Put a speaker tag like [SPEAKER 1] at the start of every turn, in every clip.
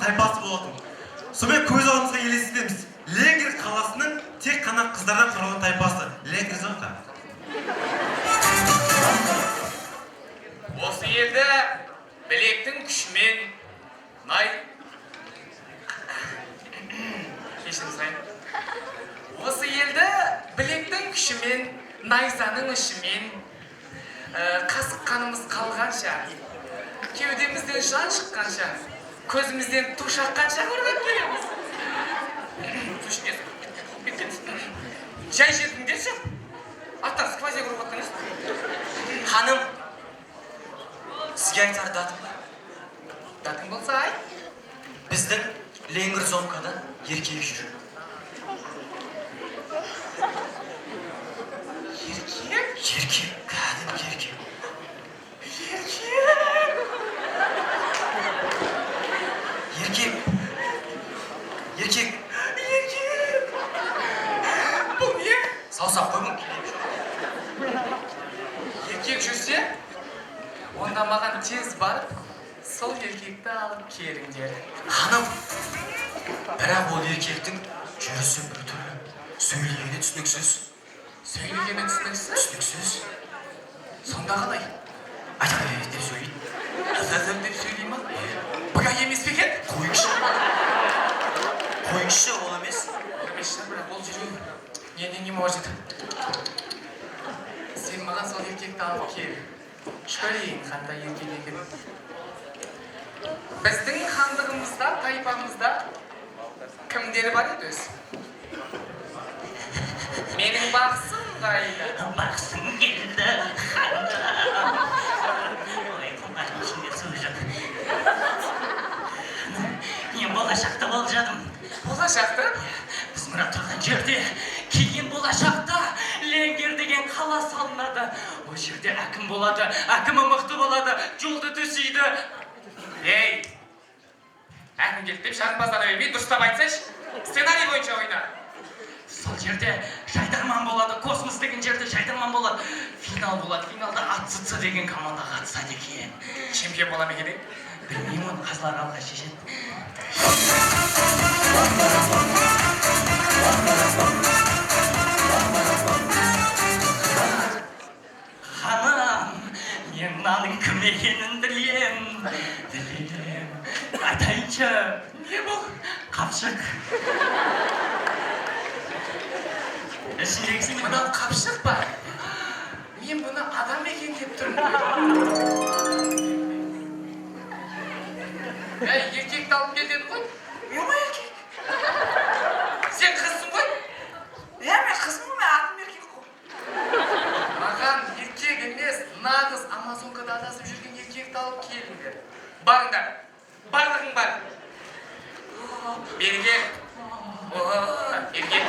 [SPEAKER 1] тайпасы болатын. Сонымен көз алдымызға елестетеміз. Ленгер қаласының тек қана қыздардан құралған тайпасы. Ленгер зонка.
[SPEAKER 2] Осы елді білектің күшімен Осы елді білектің күшімен, найзаның ұшымен, қасық қанымыз қалғанша, кеудемізден жан шыққанша, көзімізден ту шаққанша көріп келеміз. Жай жетіңдерші, аттан сквозия көріп аттыңыз.
[SPEAKER 1] Ханым, сізге айтар датым бар.
[SPEAKER 2] Датың болса ай?
[SPEAKER 1] Біздің Ленгер зонкада еркек жүр. Еркек, кәдімгі еркек. Еркек.
[SPEAKER 2] Бұл не?
[SPEAKER 1] Саусақ қоймын келейім.
[SPEAKER 2] Еркек жүрсе, онда маған тез барып, сол еркекті алып келіңдер.
[SPEAKER 1] Ханым, бірақ ол еркектің жүрісі бір түрлі, сөйлегені түсініксіз.
[SPEAKER 2] Сөйлегені түсініксіз? Сонда қалай?
[SPEAKER 1] Айтақ деп сөйлейді.
[SPEAKER 2] Азазым деп сөйлей ма? Бұға емес пе екен?
[SPEAKER 1] Қойыңызшы, ол емес.
[SPEAKER 2] Емесші, бірақ ол жүру не может. Сен маған сол еркекті алып кел. Көрейін қандай еркек екенін. Біздің хандығымызда, тайпамызда кімдер бар еді өзі? Менің бақсым қайда?
[SPEAKER 3] Бақсым келді, ханға. Ой, қымбатым ішінде су жоқ. Мен болашақта болжадым.
[SPEAKER 2] Болашақты?
[SPEAKER 3] Біз мына тұрған жерде кейін болашақта Ленгер деген қала салынады. Ол жерде әкім болады, әкімі мықты болады, жолды төсейді.
[SPEAKER 2] Ей! Әкім келді деп жағынбаздана бермей, дұрыстап айтсайшы. Сценарий бойынша ойна.
[SPEAKER 3] Сол жерде жайдарман болады, космос деген жерде жайдарман болады. Финал болады, финалда АЦЦ деген команда қатысады екен.
[SPEAKER 2] Чемпион бола ма екен?
[SPEAKER 3] Білмеймін, қазылар алға шешеді. Ханым, мен мынаның кім екенін білем. Айтайыншы,
[SPEAKER 2] Не бұл?
[SPEAKER 3] қапшық. Ішіндегісі мен
[SPEAKER 2] Мынау қапшық па? Мен бұны адам екен деп тұрмын. Еркекті алып кел деді ғой?
[SPEAKER 4] Мен ғой еркек.
[SPEAKER 2] Сен қызсың ғой?
[SPEAKER 4] Мен қызым ғой, мен атым еркек қой.
[SPEAKER 2] Маған еркек емес, нағыз Амазонкада адасып жүрген еркекті алып келіңдер. Барыңдар, барлығың бар. Бері кел. Еркек кел.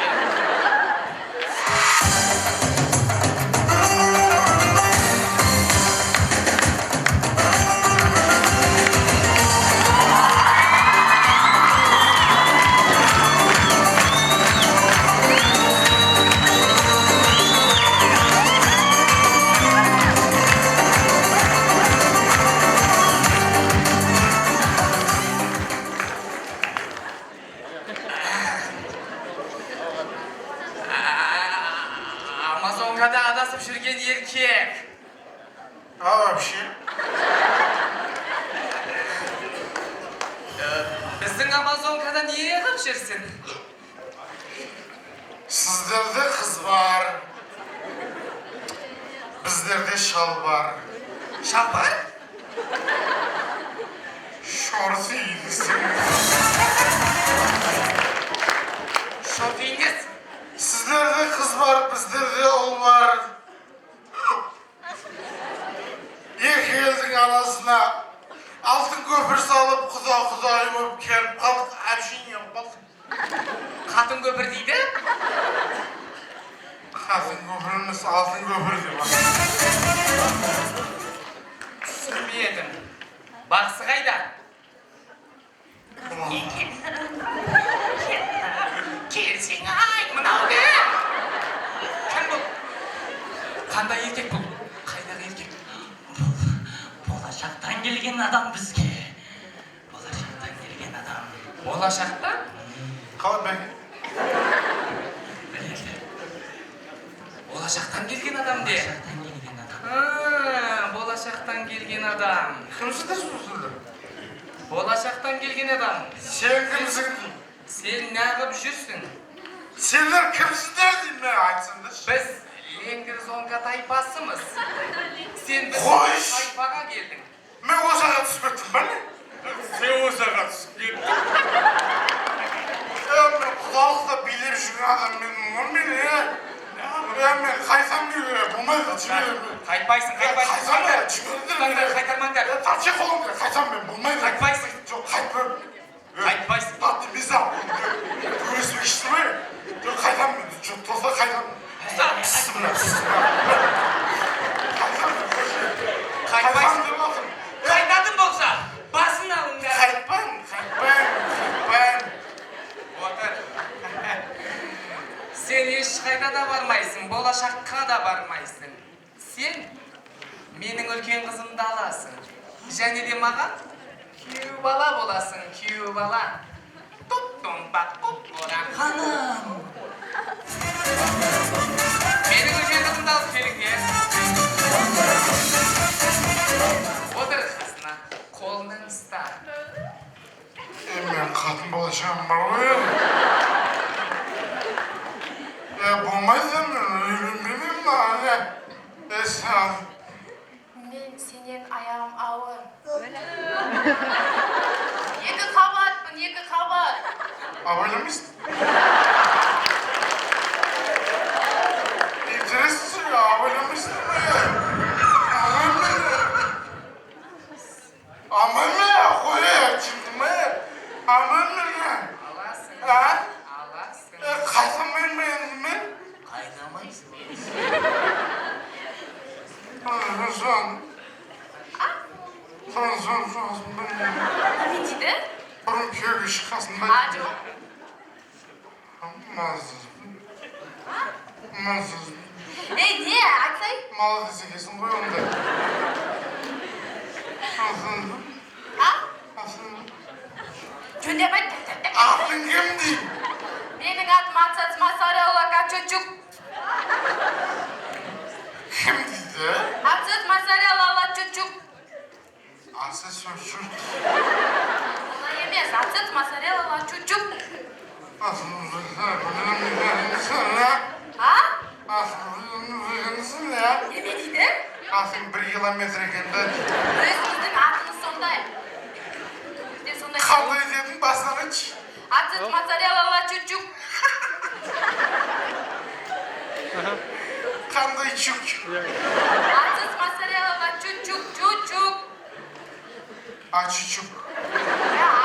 [SPEAKER 2] Амазонкада адасып жүрген еркек.
[SPEAKER 4] А вообще?
[SPEAKER 2] Біздің Амазонкада не қылып жүрсің?
[SPEAKER 4] Сіздерде қыз бар. Біздерде шал бар.
[SPEAKER 2] Шал бар?
[SPEAKER 4] Шорты иілісің.
[SPEAKER 2] Шорт иіңіз?
[SPEAKER 4] Сіздерде қыз бар, біздерде ұл бар. Екі елдің арасына алтын көпір салып, құда-құдай болып келіп қалдық, общение болдық.
[SPEAKER 2] Қатын көпір дейді?
[SPEAKER 4] Қатын көпір емес, алтын көпір деп.
[SPEAKER 2] Түсінбедім. Бақсы қайда? Келсең ай, мынау не? Кім бұл? Қандай еркек бұл? Қайдағы еркек?
[SPEAKER 3] Болашақтан келген адам бізге. Болашақтан келген адам.
[SPEAKER 2] Болашақта?
[SPEAKER 5] Қалай бәке?
[SPEAKER 2] Болашақтан келген адам де.
[SPEAKER 3] Болашақтан келген адам.
[SPEAKER 2] Болашақтан келген адам.
[SPEAKER 5] Кімсіңдер сөздер?
[SPEAKER 2] Болашақтан келген адам.
[SPEAKER 5] Сен кімсің?
[SPEAKER 2] Сен неғып жүрсің?
[SPEAKER 5] Сендер кімсіңдер деймін мен айтсаңдаршы.
[SPEAKER 2] Біз Леңгір Зонка тайпасымыз. Сен біз
[SPEAKER 5] Қойш!
[SPEAKER 2] тайпаға келдің.
[SPEAKER 5] Мен осаға түсіп кеттім ба не?
[SPEAKER 2] Сен осаға түсіп кеттің.
[SPEAKER 5] Мен құдалықта билеп жүрген адам мен мен қайтсам не болмайды
[SPEAKER 2] Қайтпайсың. Қайтармаңдар.
[SPEAKER 5] Тарче қолыңды қайтсам мен болмайды.
[SPEAKER 2] Қайтпайсың.
[SPEAKER 5] Жоқ қайтпаймын.
[SPEAKER 2] Қайтпайсың.
[SPEAKER 5] Татты биза. Көресің ішті ме? Жоқ қайтам мен. Жоқ тоқта қайтам.
[SPEAKER 2] Қайтпайсың.
[SPEAKER 5] деп жатырмын.
[SPEAKER 2] Қайтатын болса, басын алыңдар.
[SPEAKER 5] Қайтпаймын.
[SPEAKER 2] Отыр. Сен ешқайда да бармайсың, болашаққа да бармайсың. Сен менің үлкен қызымды аласың. Және де маған күйеу бала боласың, күйеу бала. Тұп-тұмпақ, тұп-тұра.
[SPEAKER 3] Ханым.
[SPEAKER 2] Менің үлкен қызымды алып келіңдер. Отыр қасына, қолынан ұста.
[SPEAKER 5] Мен қатын болашағым бар ғой. Болмайды мен үйленбеймін әлі.
[SPEAKER 4] Мен сенен аяғым ауыр. Екі қабатпын, екі қабат.
[SPEAKER 5] Абайламайсың? Интересно, абайламайсың ба? Амаме, қоя, şimdi ме? Амаме.
[SPEAKER 2] Аласың.
[SPEAKER 5] А?
[SPEAKER 2] Аласың.
[SPEAKER 5] Қайтам мен мен?
[SPEAKER 2] Қайнамайсың.
[SPEAKER 5] Сон,
[SPEAKER 4] Не дейді?
[SPEAKER 5] бұрын күйеуге шыққасын ба?
[SPEAKER 4] Жоқ.
[SPEAKER 5] Мазыз.
[SPEAKER 4] Ей, не, айтсай?
[SPEAKER 5] Молодец екенсің ғой онда.
[SPEAKER 4] Жөндеп айт.
[SPEAKER 5] Атың кім деймін?
[SPEAKER 4] Менің атым Ацац Масарелла Качучук.
[SPEAKER 5] Кім дейді?
[SPEAKER 4] Ацац Масарелла Лачучук.
[SPEAKER 5] Асы сөзшіл.
[SPEAKER 4] Олай емес, Ацац Масарелла Лачучук. А? Неме дейді?
[SPEAKER 5] Асың 1 километр екен да.
[SPEAKER 4] Өзіңіздің атыңыз сондай. Бізде сондай.
[SPEAKER 5] Қандай дедің басынан айтшы.
[SPEAKER 4] Ацац Масарелла Лачучук.
[SPEAKER 5] Қандай чук.
[SPEAKER 4] Ацац Масарелла Лачучук. Чучук.
[SPEAKER 5] Ачучук.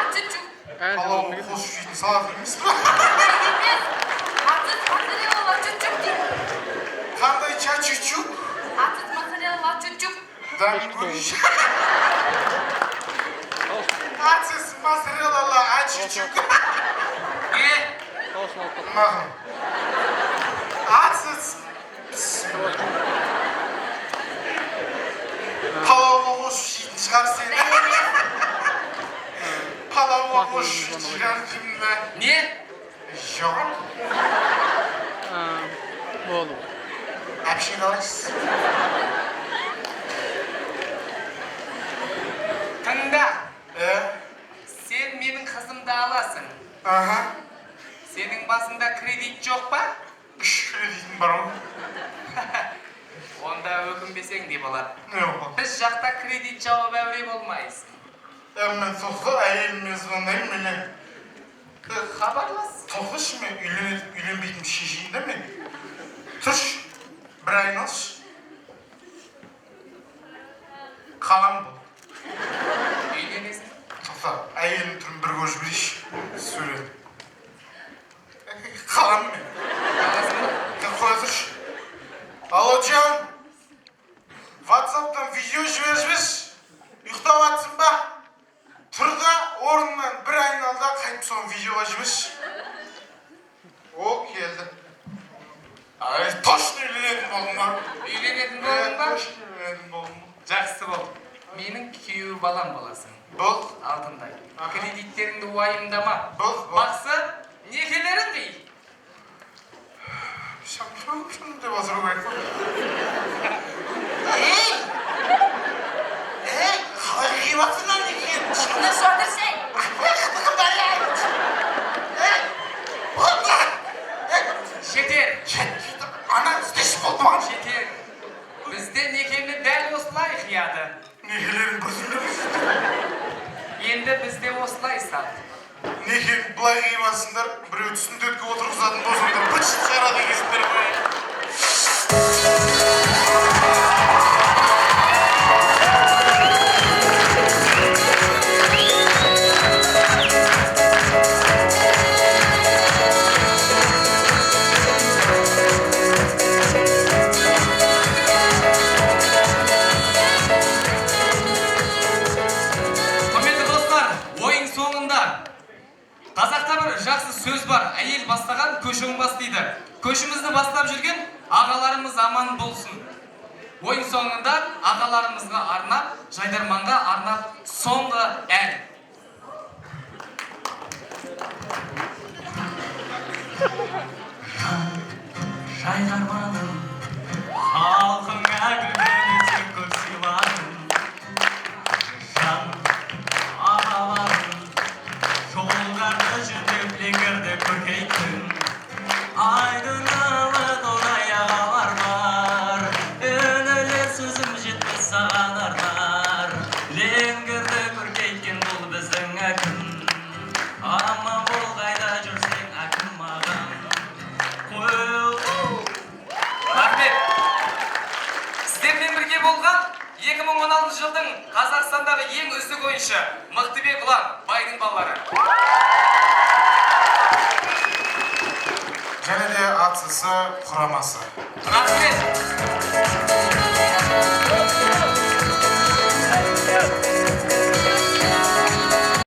[SPEAKER 4] Ачучук.
[SPEAKER 5] Қалауы қос жейтін салат емес па?
[SPEAKER 4] Емес. Ацац Масарелла Лачучук дейді.
[SPEAKER 5] Қандай чачучук?
[SPEAKER 4] Ацац Масарелла Лачучук.
[SPEAKER 5] Дангуш. Ацис масрелала ачучук. Маған. Ацис. Палауға қосып жейтін шығар сені. Палауға қосып шығар деймін.
[SPEAKER 2] Не?
[SPEAKER 5] Жоқ. Әпшен қалайсыз?
[SPEAKER 2] Тыңда. Сен менің қызымды аласың.
[SPEAKER 5] Аха.
[SPEAKER 2] Сенің басында кредит жоқ па?
[SPEAKER 5] 3 кредитім бар ғой.
[SPEAKER 2] Онда өкінбесең де болады.
[SPEAKER 5] Не ол?
[SPEAKER 2] Біз жақта кредит жауап әуре болмайсың.
[SPEAKER 5] Мен тоқта әйеліме звондаймын міне.
[SPEAKER 2] Хабарлас.
[SPEAKER 5] Тоқташы мен үйленбейтін шешейін да мен. Тұрш, бір айналшы. Қалам бұл.
[SPEAKER 2] Үйленесің.
[SPEAKER 5] Тоқта, әйелім түрін бір көріп жіберейші. Сөйледі. Қалам мен. Қоя тұршы. Алло, Джан. WhatsApp'tan видео жіберші. Ұйықтап атсың ба? Тұрда орнынан бір айналда қайтып соны видеоға жіберші. О, келді. Ай, точно үйленетін болдым ба?
[SPEAKER 2] Үйленетін болдың ба?
[SPEAKER 5] Точно үйленетін болдым.
[SPEAKER 2] Жақсы бол. Менің күйеу балам боласың.
[SPEAKER 5] Бұл.
[SPEAKER 2] Алтындай. Кредиттеріңді уайымдама.
[SPEAKER 5] Бұл.
[SPEAKER 2] Мақсат, некелерің дей.
[SPEAKER 5] Шам деп отыру керек қой. Қалай қиыватсыңдар некен?
[SPEAKER 4] Шыны сөндірсең.
[SPEAKER 2] Жетер.
[SPEAKER 5] Ана істеші болды ма?
[SPEAKER 2] Жетер. Бізде некені дәл осылай қияды.
[SPEAKER 5] Некелерін көзімді.
[SPEAKER 2] Енді бізде осылай сат.
[SPEAKER 5] Некен бұлай қиыватсыңдар, біреу түсін төтке отырғызатын досыңды бытшыт шығарады екенсіңдер ғой.
[SPEAKER 2] Құрметті достар, ойын соңында қазақта бір жақсы сөз бар. Әйел бастаған көшің бастайды. Көшімізді бастап жүрген ағаларымыз аман болсын. Ойын соңында ағаларымызға арнап, жайдарманға арнап соңғы ән.
[SPEAKER 3] Жайдарманым, халқыңа гүлдені тек көп сыйладың. Жан ағаларым, жолдарды жүздеп леңгірді көркейттің. Айдыналы толай ағалар бар, өнілер сөзім жетпес саған арнар. Леңгірді көркейткен бұл біздің әкім, аман бол қайда жүрсең әкім ағам.
[SPEAKER 2] Рахмет. Сіздермен бірге болған 2016 жылдың Қазақстандағы ең үздік ойыншы Мықтыбек Ұлан, байдың балалары.
[SPEAKER 5] Және де атсысы құрамасы.
[SPEAKER 2] Рахмет.